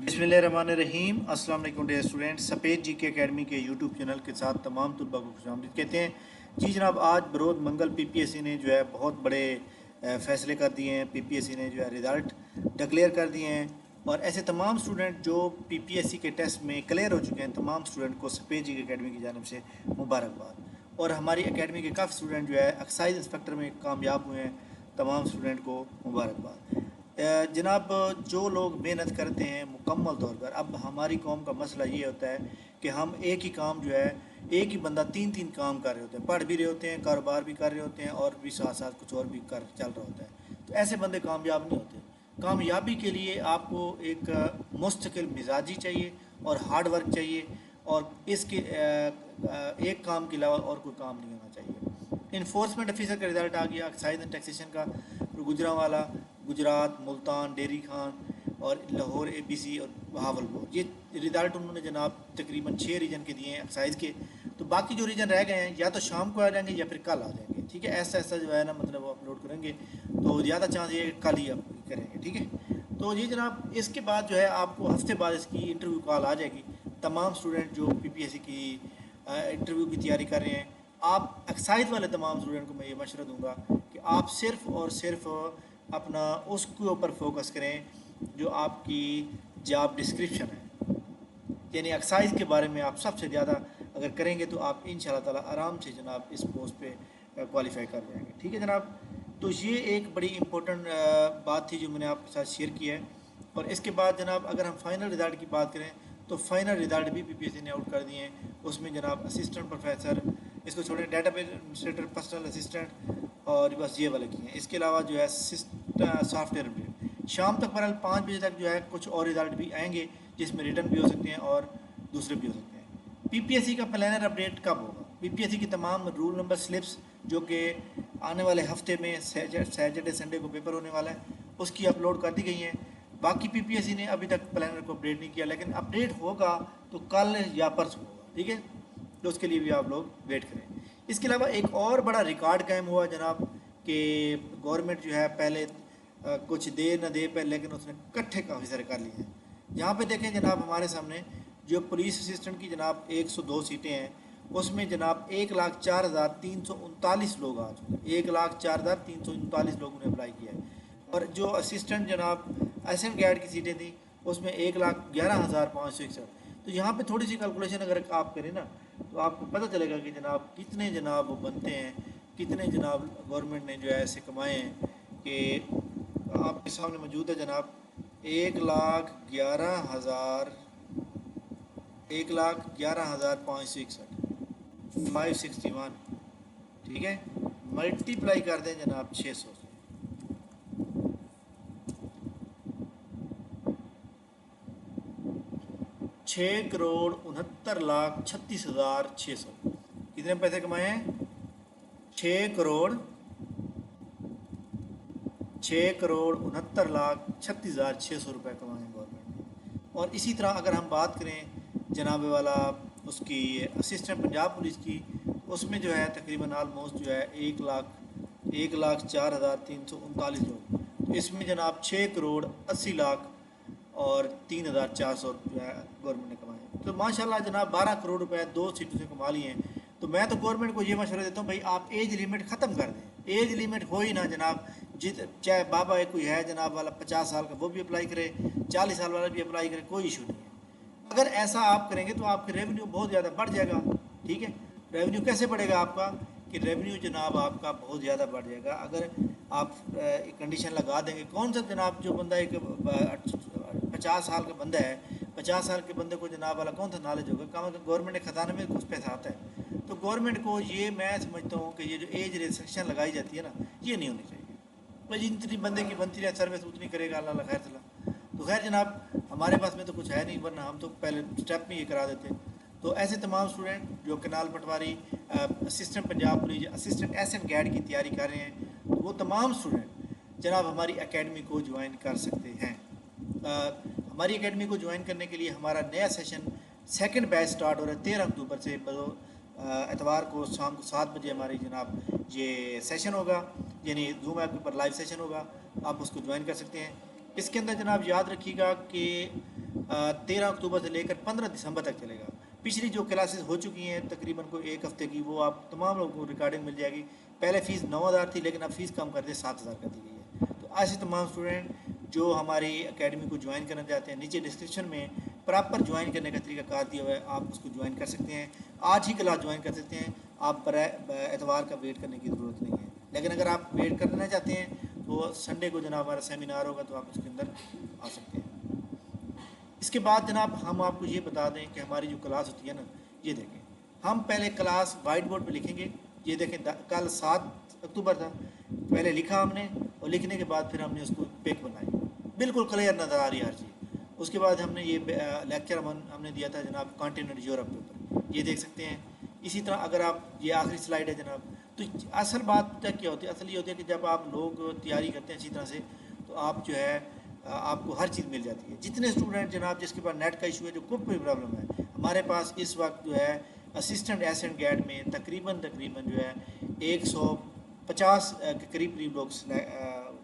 बिस्मिल्लाहिर्रहमानिर्रहीम। अस्सलाम वालेकुम डियर स्टूडेंट। सफ़ेद जी के एकेडमी के यूट्यूब चैनल के साथ तमाम तलबा को खुशामदीद कहते हैं। जी जनाब, आज बरोज़ मंगल पीपीएससी ने जो है बहुत बड़े फ़ैसले कर दिए हैं। पीपीएससी ने जो है रिज़ल्ट डिक्लेयर कर दिए हैं और ऐसे तमाम स्टूडेंट जो पीपीएससी के टेस्ट में क्लियर हो चुके हैं, तमाम स्टूडेंट को सफ़ेद जी के एकेडमी की जानिब से मुबारकबाद। और हमारी एकेडमी के काफ़ी स्टूडेंट जो है एक्साइज इंस्पेक्टर में कामयाब हुए हैं, तमाम स्टूडेंट को मुबारकबाद। जनाब, जो लोग मेहनत करते हैं मुकम्मल तौर पर, अब हमारी कौम का मसला ये होता है कि हम एक ही काम जो है, एक ही बंदा तीन तीन काम कर रहे होते हैं, पढ़ भी रहे होते हैं, कारोबार भी कर रहे होते हैं और भी साथ साथ कुछ और भी कर चल रहा होता है। तो ऐसे बंदे कामयाब नहीं होते। कामयाबी के लिए आपको एक मुस्तकिल मिजाजी चाहिए और हार्ड वर्क चाहिए, और इसके एक काम के अलावा और कोई काम नहीं होना चाहिए। इन्फोर्समेंट ऑफिसर का रिज़ल्ट आ गया एक्साइज एंड टैक्सेशन का। गुजरांवाला, गुजरात, मुल्तान, डेरी खान और लाहौर एबीसी और बहावलपुर, ये रिज़ल्ट उन्होंने जनाब तकरीबन 6 रीजन के दिए हैं एक्साइज के। तो बाकी जो रीजन रह गए हैं या तो शाम को आ जाएंगे या फिर कल आ जाएंगे। ठीक है, ऐसा ऐसा जो है ना, मतलब वो अपलोड करेंगे तो ज़्यादा चांस ये कल ही आप करेंगे। ठीक है, तो ये जनाब इसके बाद जो है आपको हफ्ते बाद इसकी इंटरव्यू कॉल आ जाएगी। तमाम स्टूडेंट जो पीपीएससी की इंटरव्यू की तैयारी कर रहे हैं, आप एक्साइज वाले तमाम स्टूडेंट को मैं ये मशवरा दूंगा कि आप सिर्फ़ और सिर्फ अपना उसके ऊपर फोकस करें जो आपकी जॉब डिस्क्रिप्शन है, यानी एक्साइज के बारे में आप सबसे ज़्यादा अगर करेंगे तो आप इंशाल्लाह ताला आराम से जनाब इस पोस्ट पे क्वालिफाई कर जाएंगे। ठीक है जनाब, तो ये एक बड़ी इम्पोर्टेंट बात थी जो मैंने आपके साथ शेयर की है। और इसके बाद जनाब अगर हम फाइनल रिज़ल्ट की बात करें तो फाइनल रिज़ल्ट भी पीपीएससी ने आउट कर दिए हैं। उसमें जनाब असिस्टेंट प्रोफेसर, इसको छोड़े, डेटाबेस एडमिनिस्ट्रेटर, पर्सनल असिस्टेंट और बस ये वाले की हैं। इसके अलावा जो है सॉफ्टवेयर अपडेट शाम तक बहरहाल 5 बजे तक जो है कुछ और रिज़ल्ट भी आएंगे जिसमें रिटर्न भी हो सकते हैं और दूसरे भी हो सकते हैं। पीपीएससी का प्लानर अपडेट कब होगा? पीपीएससी की तमाम रूल नंबर स्लिप्स जो कि आने वाले हफ्ते में सैटरडे संडे को पेपर होने वाला है, उसकी अपलोड कर दी गई हैं। बाकी पीपीएससी ने अभी तक प्लानर को अपडेट नहीं किया, लेकिन अपडेट होगा तो कल या परसों होगा। ठीक है, तो उसके लिए भी आप लोग वेट करें। इसके अलावा एक और बड़ा रिकॉर्ड कायम हुआ जनाब कि गवर्नमेंट जो है पहले कुछ दे न दे पर, लेकिन उसने इकट्ठे काफ़ी सारे कर लिए हैं। यहाँ पे देखें जनाब, हमारे सामने जो पुलिस असिस्टेंट की जनाब 102 सीटें हैं, उसमें जनाब 1,04,339 लोग आ चुके हैं। 1,04,339 लोगों ने अप्लाई किया है। और जो असिस्टेंट जनाब एसएम गैड की सीटें थी उसमें 1,11,561। तो यहाँ पे थोड़ी सी कैलकुलेशन अगर आप करें ना तो आपको पता चलेगा कि जनाब कितने जनाब बनते हैं, कितने जनाब गवर्नमेंट ने जो है ऐसे कमाए हैं कि आपके सामने मौजूद है जनाब 1,11,000, 1,11,561, 561। ठीक है, मल्टीप्लाई कर दें जनाब 600 से, 6,69,36,600। कितने पैसे कमाए हैं? 6,69,36,600 रुपये कमाए हैं गवर्नमेंट ने। और इसी तरह अगर हम बात करें जनाब वाला उसकी असिस्टेंट पंजाब पुलिस की, उसमें जो है तकरीबन आलमोस्ट जो है 1,04,339 लोग। तो इसमें जनाब 6,80,00,000 और 3,400 जो है गवर्नमेंट ने कमाए। तो माशाल्लाह जनाब 12 करोड़ रुपए 2 सीटों से कमा लिए हैं। तो मैं तो गवर्नमेंट को ये मशवरा देता हूँ, भाई आप एज लिमिट ख़त्म कर दें। एज लिमिट हो ही ना जनाब, चाहे बाबा एक कोई है जनाब वाला 50 साल का, वो भी अप्लाई करे, 40 साल वाला भी अप्लाई करे, कोई इशू नहीं है। अगर ऐसा आप करेंगे तो आपके रेवेन्यू बहुत ज़्यादा बढ़ जाएगा। ठीक है, रेवेन्यू कैसे बढ़ेगा आपका कि रेवेन्यू जनाब आपका बहुत ज़्यादा बढ़ जाएगा अगर आप एक कंडीशन लगा देंगे। कौन सा जनाब जो बंदा एक 50 साल का बंदा है, 50 साल के बंदे को जनाब वाला कौन सा नॉलेज होगा? कम गवर्नमेंट के खजाने में कुछ पैसा आता है। तो गवर्नमेंट को ये मैं समझता हूँ कि ये जो एज रिस्ट्रिक्शन लगाई जाती है ना, ये नहीं होनी चाहिए। भाई जितनी बंदे की बनती रहे सर्विस उतनी करेगा, अल्लाह खैर चला। तो खैर जनाब हमारे पास में तो कुछ है नहीं, वरना हम तो पहले स्टेप में ये करा देते। तो ऐसे तमाम स्टूडेंट जो canal patwari, assistant Punjab police, assistant SM गैड की तैयारी कर रहे हैं, तो वो तमाम स्टूडेंट जनाब हमारी एकेडमी को ज्वाइन कर सकते हैं। हमारी एकेडमी को ज्वाइन करने के लिए हमारा नया सेशन सेकंड बैच स्टार्ट हो रहा है 13 अक्टूबर से। एतवार को शाम को 7 बजे हमारी जनाब ये सेशन होगा, यानी जूम ऐप के ऊपर लाइव सेशन होगा, आप उसको ज्वाइन कर सकते हैं। इसके अंदर जनाब याद रखिएगा कि 13 اکتوبر سے لے کر 15 دسمبر تک چلے گا. پچھلی جو کلاسز ہو چکی ہیں تقریباً کوئی ایک ہفتے کی، وہ آپ تمام لوگوں کو ریکارڈنگ مل جائے گی. پہلے فیس 9,000 تھی، لیکن اب فیس کم کر کے 7,000 کر دی گئی ہے. تو ایسے تمام اسٹوڈنٹ جو ہماری اکیڈمی کو جوائن کرنا چاہتے ہیں، نیچے ڈسکرپشن میں پراپر جوائن کرنے کا طریقہ کار دیا ہوا ہے، آپ اس کو جوائن کر سکتے ہیں. آج ہی کلاس جوائن کر سکتے ہیں، آپ اتوار کا ویٹ کرنے کی ضرورت نہیں ہے. لیکن اگر آپ ویٹ کرنا چاہتے ہیں تو سنڈے کو جناب ہمارا سیمینار ہوگا، تو آپ اس کے اندر آ سکتے ہیں. اس کے بعد جناب ہم آپ کو یہ بتا دیں کہ ہماری جو کلاس ہوتی ہے نا، یہ دیکھیں، ہم پہلے کلاس وائٹ بورڈ پہ لکھیں گے. یہ دیکھیں کل 7 اکتوبر تھا، پہلے لکھا ہم نے، اور لکھنے کے بعد پھر ہم نے اس کو پک بنائی، بالکل کلیئر نظر آ رہی ہے ہر چیز. اس کے بعد ہم نے یہ لیکچر ہم نے دیا تھا جناب کانٹیننٹ یورپ کے اوپر، یہ دیکھ سکتے ہیں. اسی طرح اگر آپ، یہ آخری سلائیڈ ہے جناب. تو اصل بات کیا ہوتی ہے، اصل یہ ہوتی ہے کہ جب آپ لوگ تیاری کرتے ہیں اچھی طرح سے، تو آپ جو ہے آپ کو ہر چیز مل جاتی ہے. جتنے اسٹوڈنٹ جناب جس کے پاس نیٹ کا ایشو ہے، جو کوئی پرابلم ہے، ہمارے پاس اس وقت جو ہے اسسٹنٹ ایسنٹ گیٹ میں تقریباً جو ہے 150 کے قریب لوگ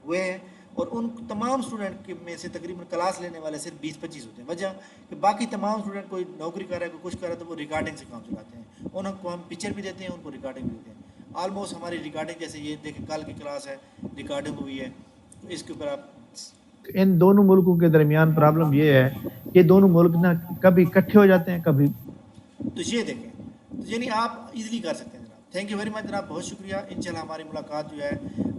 ہوئے ہیں. اور ان تمام اسٹوڈنٹ میں سے تقریباً کلاس لینے والے صرف 20-25 ہوتے ہیں. وجہ کہ باقی تمام اسٹوڈنٹ کوئی نوکری کر رہا ہے، کوئی کچھ کر رہا ہے، تو وہ ریکارڈنگ سے کام چلاتے ہیں. ان کو ہم پکچر بھی دیتے ہیں، ان کو ریکارڈنگ بھی دیتے ہیں. آلموسٹ ہماری ریکارڈنگ، جیسے یہ دیکھیں کل کی کلاس ہے، ریکارڈنگ ہوئی ہے، تو اس کے اوپر آپ. ان دونوں ملکوں کے درمیان پرابلم یہ ہے کہ دونوں ملک نہ کبھی اکٹھے ہو جاتے ہیں، کبھی. تو یہ دیکھیں، تو یعنی آپ ایزیلی کر سکتے ہیں جناب. تھینک یو ویری مچ جناب، بہت شکریہ. انشاءاللہ ہماری ملاقات جو ہے،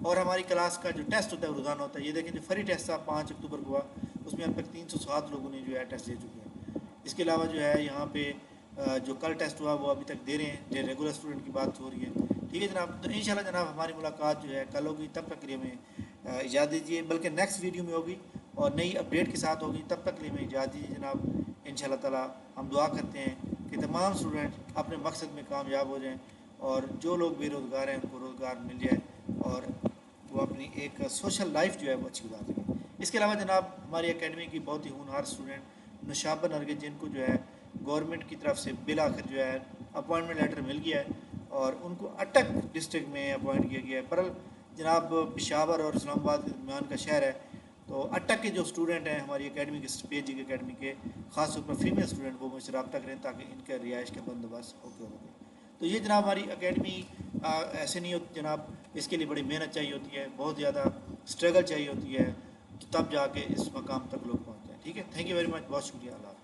اور ہماری کلاس کا جو ٹیسٹ ہوتا ہے وہ روزانہ ہوتا ہے. یہ دیکھیں جو فری ٹیسٹ تھا 5 اکتوبر کو ہوا، اس میں اب تک 307 لوگوں نے جو ہے ٹیسٹ دے چکے ہیں. اس کے علاوہ جو ہے یہاں پہ جو کل ٹیسٹ ہوا وہ ابھی تک دے رہے ہیں، جو ریگولر اسٹوڈنٹ کی بات ہو رہی ہے. ٹھیک ہے جناب، تو انشاءاللہ جناب ہماری ملاقات جو ہے کل ہوگی. تب تک کے لیے ہمیں اجازت دیجیے، بلکہ نیکسٹ ویڈیو میں ہوگی اور نئی اپڈیٹ کے ساتھ ہوگی. تب تک کے لیے ہمیں اجازت دیجیے جناب. انشاءاللہ تعالی ہم دعا کرتے ہیں کہ تمام اسٹوڈنٹ اپنے مقصد میں کامیاب ہو جائیں، اور جو لوگ بے روزگار ہیں ان کو روزگار مل جائے، اور وہ اپنی ایک سوشل لائف جو ہے وہ اچھی گزار سکیں. اس کے علاوہ جناب ہماری اکیڈمی کی بہت ہی ہونہار اسٹوڈنٹ نشابہ نرگس، جن کو جو ہے گورنمنٹ کی طرف سے بالآخر جو ہے اپوائنٹمنٹ لیٹر مل گیا ہے، اور ان کو اٹک ڈسٹرکٹ میں اپوائنٹ کیا گیا ہے. برل جناب پشاور اور اسلام آباد کے درمیان کا شہر ہے، تو اٹک کے جو اسٹوڈنٹ ہیں ہماری اکیڈمی کے، سپیج کی اکیڈمی کے، خاص طور پر فیمیل اسٹوڈنٹ، وہ مجھ سے رابطہ کریں تاکہ ان کا رہائش کا بندوبست ہوگا. تو یہ جناب ہماری اکیڈمی ایسے نہیں ہوتی جناب، اس کے لیے بڑی محنت چاہیے ہوتی ہے، بہت زیادہ اسٹرگل چاہیے ہوتی ہے، تو تب جا کے اس مقام تک لوگ پہنچتے ہیں. ٹھیک ہے، تھینک یو ویری مچ، بہت شکریہ. اللہ